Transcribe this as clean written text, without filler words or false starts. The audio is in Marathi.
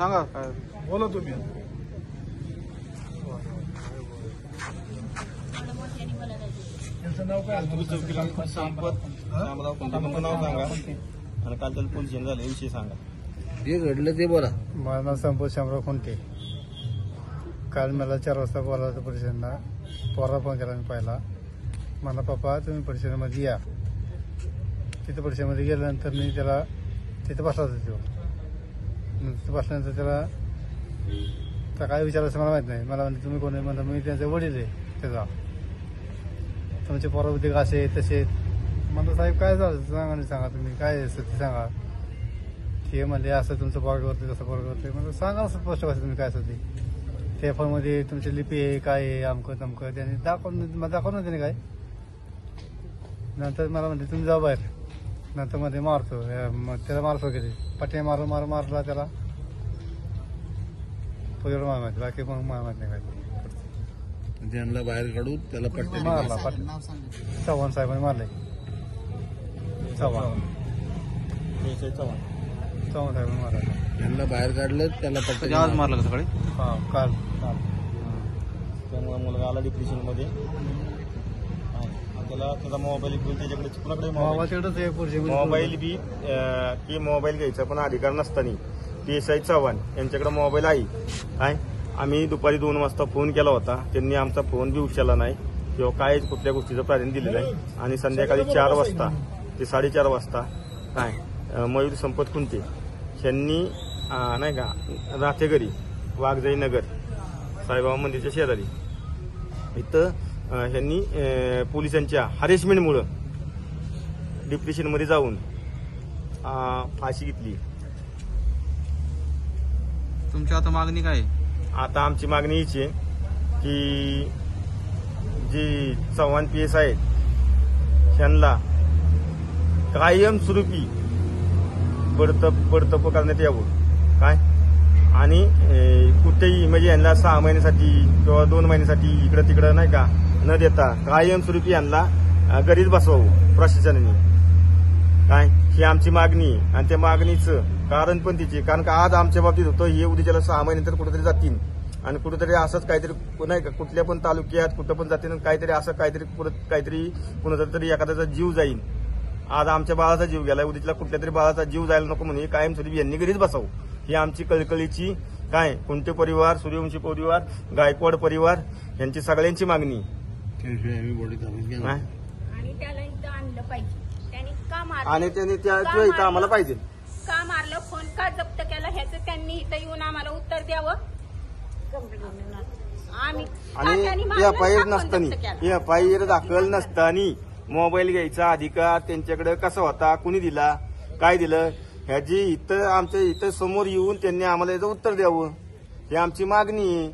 सांगा काय बोला तुम्ही. त्यांचं नाव काय? संपत शामराव कोणतं नाव सांगा आणि काल त्याला पोलिस झाले विषय सांगा. जे घडलं ते बोला. माझं नाव संपत शामराव खुंटे. काल मला 4 वाजता बोलावलं परिषदेला. पोरा फोन केला मी पहिला. मला पप्पा तुम्ही परिषदेमध्ये या. तिथं परिषदेमध्ये गेल्यानंतर मी त्याला तिथं बसला होता तो. तिथं बसल्यानंतर त्याला काय विचारायचं मला माहित नाही. मला म्हणते तुम्ही कोण आहे? म्हणता मी त्यांचे वडील आहे त्याचा. तुमचे पोरा उद्योग असे तसे. म्हणलं साहेब काय झालं सांगा नाही सांगा तुम्ही काय असं ते सांगा. ते म्हणले असं तुमचं पोरग करते तसं पोरग करते. म्हणजे सांगा स्पष्ट कसं तुम्ही काय असं ते. त्या फोनमध्ये तुमची लिपी आहे काय आहे अमकं तमकं त्याने दाखवून त्याने काय. नंतर मला म्हणते तुम्ही जाऊ बाहेर. नंतर मध्ये मारतो मग त्याला मारतो वगैरे पट्ट्या मारला त्याला. तो एवढं मला माहिती बाकी मग मला माहिती नाही काय. त्यांना बाहेर काढून त्याला पट्टे मारला चव्हाण साहेबांनी मारले. चव्हाण साहेबांनी मारला. त्यांना बाहेर काढलं त्याला पट्टे आज मारलं का सकाळी? हा काल त्यामुळे मुलगा आला डिप्रेशन मध्ये. त्याला त्याचा मोबाईल घेऊन त्याच्याकडे कुणाकडे मोबाईल बी की मोबाईल घ्यायचा पण अधिकार नसताना PSI चव्हाण यांच्याकडे मोबाईल आहे काय. आम्ही दुपारी 2 वाजता फोन केला होता. त्यांनी आमचा फोन बी उचलला नाही किंवा काय कुठल्या गोष्टीचं प्राधान्य दिलेलं आहे. आणि संध्याकाळी 4 वाजता ते 4:30 वाजता काय मयूर संपत खुंटे यांनी नाही का राहतेघरी वाघजाई नगर साईबाबा मंदिरच्या शेजारी इथं ह्यांनी पोलिसांच्या हरेसमेंटमुळं डिप्रेशनमध्ये जाऊन फाशी घेतली. तुमची आता मागणी काय आहे? आता आमची मागणी हीच आहे की जी चव्हाण PS आहेत त्यांना कायमस्वरूपी बडतप करण्यात यावं काय. आणि कुठेही म्हणजे यांना 6 महिन्यासाठी किंवा 2 महिन्यासाठी इकडं तिकडं नाही का न देता कायमस्वरूपी यांना घरीच बसवावं प्रशासनाने काय. ही आमची मागणी आहे. आणि त्या मागणीचं कारण पण तिचे कारण का आज आमच्या बाबतीत होतं हे उद्याच्याला 6 महिने तर कुठेतरी जातील आणि कुठेतरी असंच काहीतरी नाही का कुठल्या पण तालुक्यात कुठं पण जातील काहीतरी असं काहीतरी कुणाचा तरी एखाद्याचा जीव जाईल. आज आमच्या बाळाचा जीव गेलाय उद्याला कुठल्या तरी बाळाचा जीव जायला नको म्हणून कायमस्वरूपी यांनी घरीच बसावं ही आमची कळकळीची काय खुंटे परिवार सूर्यवंशी परिवार गायकवाड परिवार यांची सगळ्यांची मागणी. आणि त्याला इथं आणलं पाहिजे. त्याने का मारलं आणि त्यांनी त्या इथं आम्हाला पाहिजे. का मारलं फोन का जप्त केला ह्याचं त्यांनी इथं येऊन आम्हाला उत्तर द्यावं. आम्ही आणि FIR नसताना FIR दाखल नसताना मोबाईल घ्यायचा अधिकार त्यांच्याकडे कसा होता कुणी दिला काय दिलं ह्याची इथं आमच्या इथं समोर येऊन त्यांनी आम्हाला याचं उत्तर द्यावं ही आमची मागणी आहे.